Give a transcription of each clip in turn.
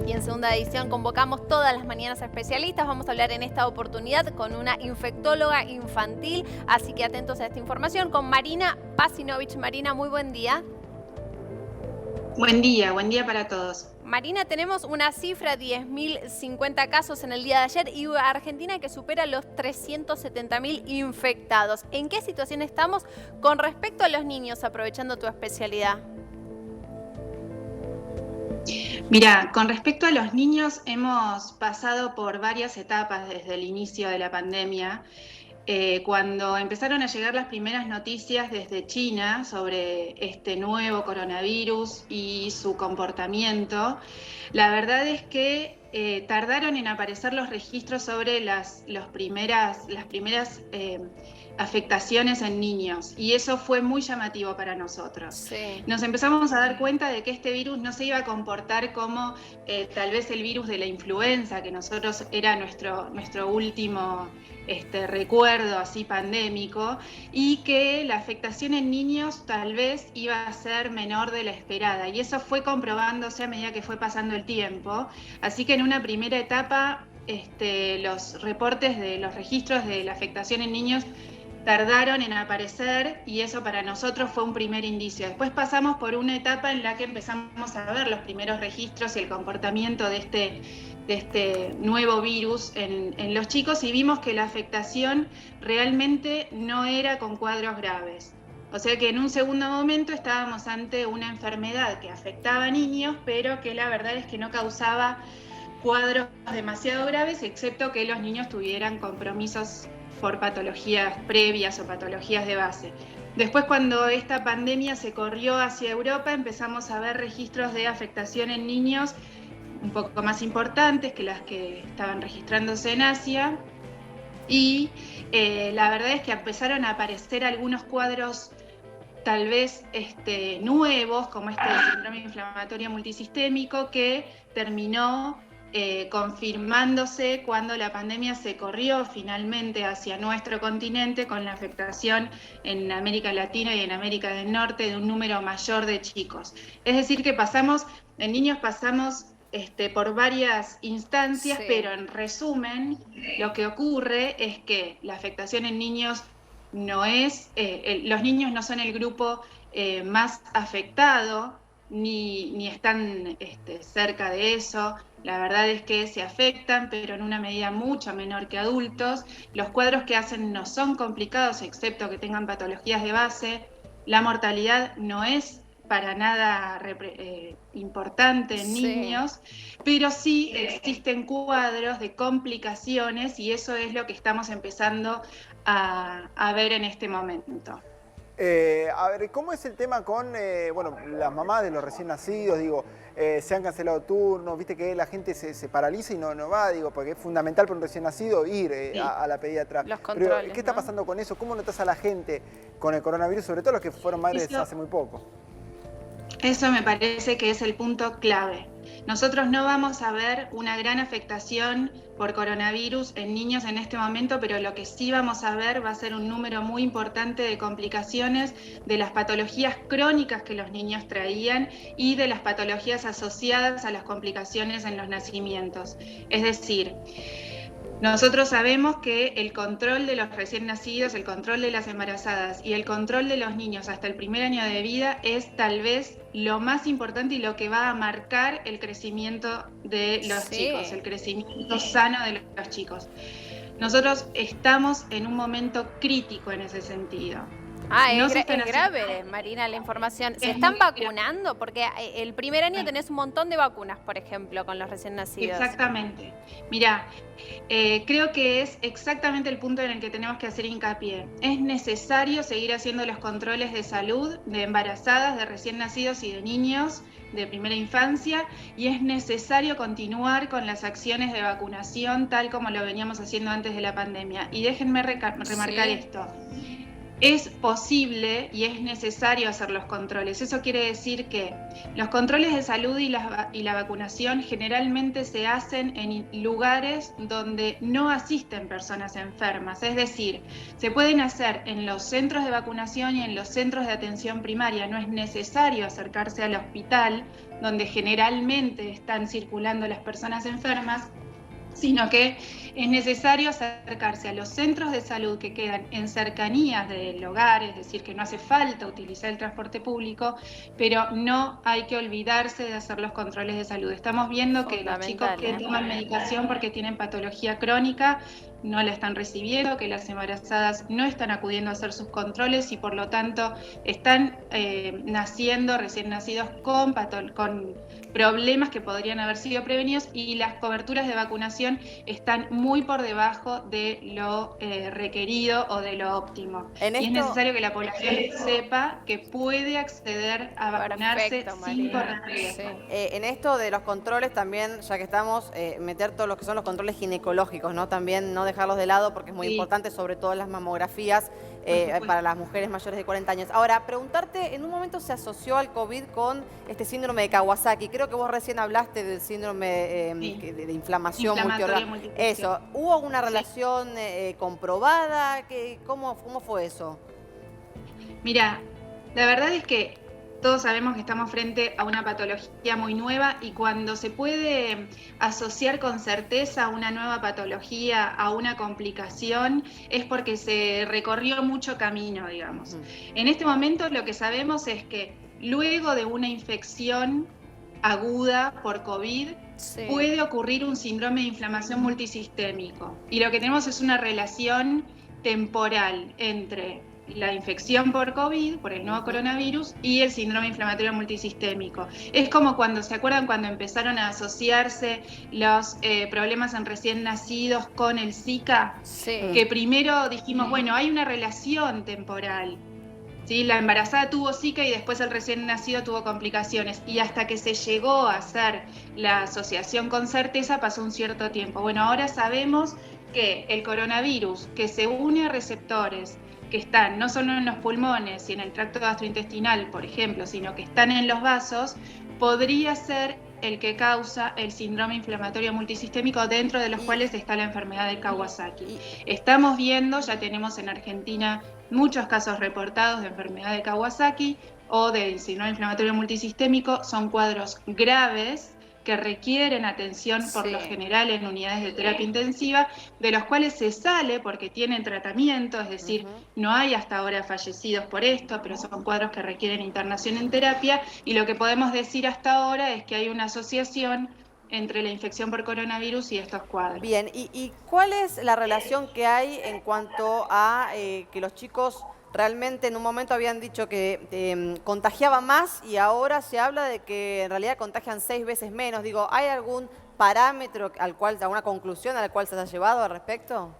Y en segunda edición convocamos todas las mañanas a especialistas. Vamos a hablar en esta oportunidad con una infectóloga infantil, así que atentos a esta información con Marina Pasinovich. Marina, muy buen día. Buen día para todos. Marina, tenemos una cifra, 10.050 casos en el día de ayer y Argentina que supera los 370.000 infectados. ¿En qué situación estamos con respecto a los niños, aprovechando tu especialidad? Mira, con respecto a los niños, hemos pasado por varias etapas desde el inicio de la pandemia. Cuando empezaron a llegar las primeras noticias desde China sobre este nuevo coronavirus y su comportamiento, la verdad es que tardaron en aparecer los registros sobre las primeras afectaciones en niños, y eso fue muy llamativo para nosotros. Sí. Nos empezamos a dar cuenta de que este virus no se iba a comportar como tal vez el virus de la influenza, que nosotros era nuestro último recuerdo así pandémico, y que la afectación en niños tal vez iba a ser menor de la esperada, y eso fue comprobándose a medida que fue pasando el tiempo. Así que en una primera etapa los reportes de los registros de la afectación en niños tardaron en aparecer, y eso para nosotros fue un primer indicio. Después pasamos por una etapa en la que empezamos a ver los primeros registros y el comportamiento de este nuevo virus en los chicos, y vimos que la afectación realmente no era con cuadros graves. O sea que en un segundo momento estábamos ante una enfermedad que afectaba a niños, pero que la verdad es que no causaba cuadros demasiado graves, excepto que los niños tuvieran compromisos por patologías previas o patologías de base. Después, cuando esta pandemia se corrió hacia Europa, empezamos a ver registros de afectación en niños un poco más importantes que las que estaban registrándose en Asia, y la verdad es que empezaron a aparecer algunos cuadros tal vez nuevos, como este síndrome inflamatorio multisistémico, que terminó confirmándose cuando la pandemia se corrió finalmente hacia nuestro continente, con la afectación en América Latina y en América del Norte de un número mayor de chicos. Es decir, que en niños pasamos por varias instancias, Sí. pero en resumen, lo que ocurre es que la afectación en niños no es, los niños no son el grupo más afectado, ni están cerca de eso. La verdad es que se afectan, pero en una medida mucho menor que adultos. Los cuadros que hacen no son complicados, excepto que tengan patologías de base. La mortalidad no es para nada importante en niños, pero sí existen cuadros de complicaciones, y eso es lo que estamos empezando a ver en este momento. A ver, ¿cómo es el tema con las mamás de los recién nacidos? Digo, se han cancelado turnos, viste que la gente se paraliza y no va, digo, porque es fundamental para un recién nacido ir Sí. a la pediatra. Los Pero, controles, ¿qué está ¿no? pasando con eso? ¿Cómo notas a la gente con el coronavirus, sobre todo los que fueron madres hace muy poco? Eso me parece que es el punto clave. Nosotros no vamos a ver una gran afectación por coronavirus en niños en este momento, pero lo que sí vamos a ver va a ser un número muy importante de complicaciones de las patologías crónicas que los niños traían y de las patologías asociadas a las complicaciones en los nacimientos. Es decir, nosotros sabemos que el control de los recién nacidos, el control de las embarazadas y el control de los niños hasta el primer año de vida es tal vez lo más importante y lo que va a marcar el crecimiento de los chicos, el crecimiento sano de los chicos. Nosotros estamos en un momento crítico en ese sentido. Es grave, Marina, la información. ¿Se están vacunando? Porque el primer año tenés un montón de vacunas, por ejemplo, con los recién nacidos. Exactamente. Mirá, creo que es exactamente el punto en el que tenemos que hacer hincapié. Es necesario seguir haciendo los controles de salud de embarazadas, de recién nacidos y de niños de primera infancia, y es necesario continuar con las acciones de vacunación tal como lo veníamos haciendo antes de la pandemia. Y déjenme remarcar esto. es posible y es necesario hacer los controles. Eso quiere decir que los controles de salud y la vacunación generalmente se hacen en lugares donde no asisten personas enfermas. Es decir, se pueden hacer en los centros de vacunación y en los centros de atención primaria. No es necesario acercarse al hospital, donde generalmente están circulando las personas enfermas, sino que es necesario acercarse a los centros de salud que quedan en cercanías del hogar, es decir, que no hace falta utilizar el transporte público, pero no hay que olvidarse de hacer los controles de salud. Estamos viendo que los chicos que toman medicación porque tienen patología crónica no la están recibiendo, que las embarazadas no están acudiendo a hacer sus controles y por lo tanto están naciendo, recién nacidos con problemas que podrían haber sido prevenidos, y las coberturas de vacunación están muy por debajo de lo requerido o de lo óptimo. Y es necesario que la población sepa que puede acceder a vacunarse sin correr riesgo. En esto de los controles también, ya que estamos, meter todo lo que son los controles ginecológicos, ¿no? También no dejarlos de lado porque es muy importante, sobre todo las mamografías para las mujeres mayores de 40 años. Ahora, preguntarte, en un momento se asoció al COVID con este síndrome de Kawasaki. Creo que vos recién hablaste del síndrome de inflamación multiorgánica. Eso, ¿hubo una relación comprobada? ¿Cómo fue eso? Mira, la verdad es que todos sabemos que estamos frente a una patología muy nueva, y cuando se puede asociar con certeza una nueva patología a una complicación es porque se recorrió mucho camino, digamos. En este momento lo que sabemos es que luego de una infección aguda por COVID, puede ocurrir un síndrome de inflamación multisistémico. Y lo que tenemos es una relación temporal entre la infección por COVID, por el nuevo coronavirus, y el síndrome inflamatorio multisistémico. Es como cuando, ¿se acuerdan cuando empezaron a asociarse los problemas en recién nacidos con el Zika? Que primero dijimos, bueno, hay una relación temporal. ¿Sí? La embarazada tuvo Zika y después el recién nacido tuvo complicaciones, y hasta que se llegó a hacer la asociación con certeza pasó un cierto tiempo. Bueno, ahora sabemos que el coronavirus, que se une a receptores que están no solo en los pulmones y en el tracto gastrointestinal, por ejemplo, sino que están en los vasos, podría ser el que causa el síndrome inflamatorio multisistémico, dentro de los cuales está la enfermedad de Kawasaki. Estamos viendo, ya tenemos en Argentina muchos casos reportados de enfermedad de Kawasaki o de síndrome inflamatorio multisistémico. Son cuadros graves que requieren atención por lo general en unidades de terapia intensiva, de los cuales se sale porque tienen tratamiento, es decir, no hay hasta ahora fallecidos por esto, pero son cuadros que requieren internación en terapia, y lo que podemos decir hasta ahora es que hay una asociación entre la infección por coronavirus y estos cuadros. Bien, ¿y cuál es la relación que hay en cuanto a que los chicos realmente en un momento habían dicho que contagiaba más y ahora se habla de que en realidad contagian 6 veces menos? Digo, ¿hay algún parámetro alguna conclusión a la cual se haya llevado al respecto?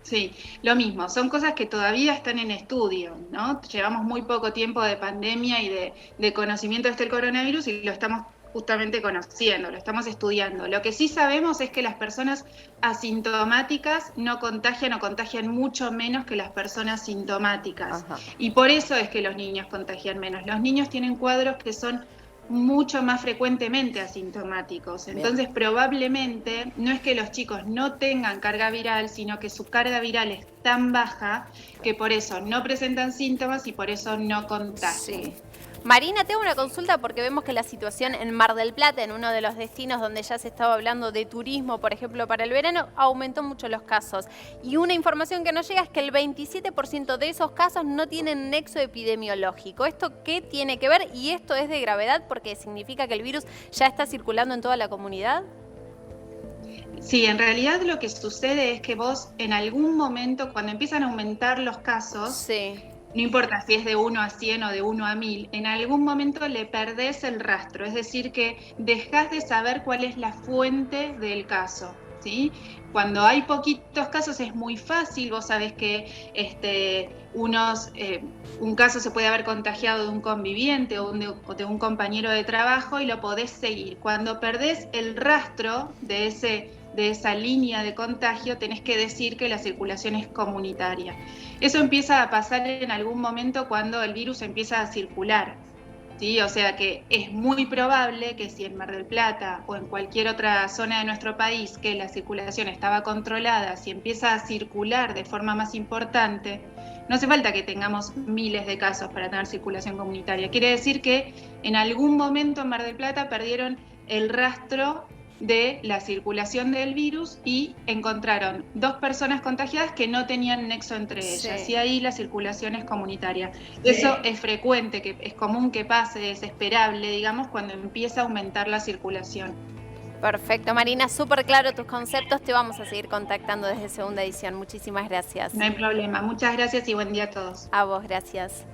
Sí, lo mismo, son cosas que todavía están en estudio, ¿no? Llevamos muy poco tiempo de pandemia y de conocimiento de este coronavirus, y lo estamos justamente conociendo, lo estamos estudiando. Lo que sí sabemos es que las personas asintomáticas no contagian, o contagian mucho menos que las personas sintomáticas. Y por eso es que los niños contagian menos. Los niños tienen cuadros que son mucho más frecuentemente asintomáticos. Entonces, probablemente no es que los chicos no tengan carga viral, sino que su carga viral es tan baja que por eso no presentan síntomas y por eso no contagian. Marina, tengo una consulta porque vemos que la situación en Mar del Plata, en uno de los destinos donde ya se estaba hablando de turismo, por ejemplo, para el verano, aumentó mucho los casos. Y una información que nos llega es que el 27% de esos casos no tienen nexo epidemiológico. ¿Esto qué tiene que ver? ¿Y esto es de gravedad porque significa que el virus ya está circulando en toda la comunidad? Sí, en realidad lo que sucede es que vos en algún momento, cuando empiezan a aumentar los casos, no importa si es de 1 a 100 o de 1 a 1000, en algún momento le perdés el rastro, es decir, que dejás de saber cuál es la fuente del caso, ¿sí? Cuando hay poquitos casos es muy fácil, vos sabés que un caso se puede haber contagiado de un conviviente o de un compañero de trabajo y lo podés seguir. Cuando perdés el rastro de ese de esa línea de contagio, tenés que decir que la circulación es comunitaria. Eso empieza a pasar en algún momento cuando el virus empieza a circular. ¿Sí? O sea que es muy probable que si en Mar del Plata o en cualquier otra zona de nuestro país que la circulación estaba controlada, si empieza a circular de forma más importante, no hace falta que tengamos miles de casos para tener circulación comunitaria. Quiere decir que en algún momento en Mar del Plata perdieron el rastro de la circulación del virus y encontraron 2 personas contagiadas que no tenían nexo entre ellas, y ahí la circulación es comunitaria. Eso es frecuente, que es común que pase, es esperable, digamos, cuando empieza a aumentar la circulación. Perfecto, Marina, súper claro tus conceptos, te vamos a seguir contactando desde segunda edición. Muchísimas gracias. No hay problema, muchas gracias y buen día a todos. A vos, gracias.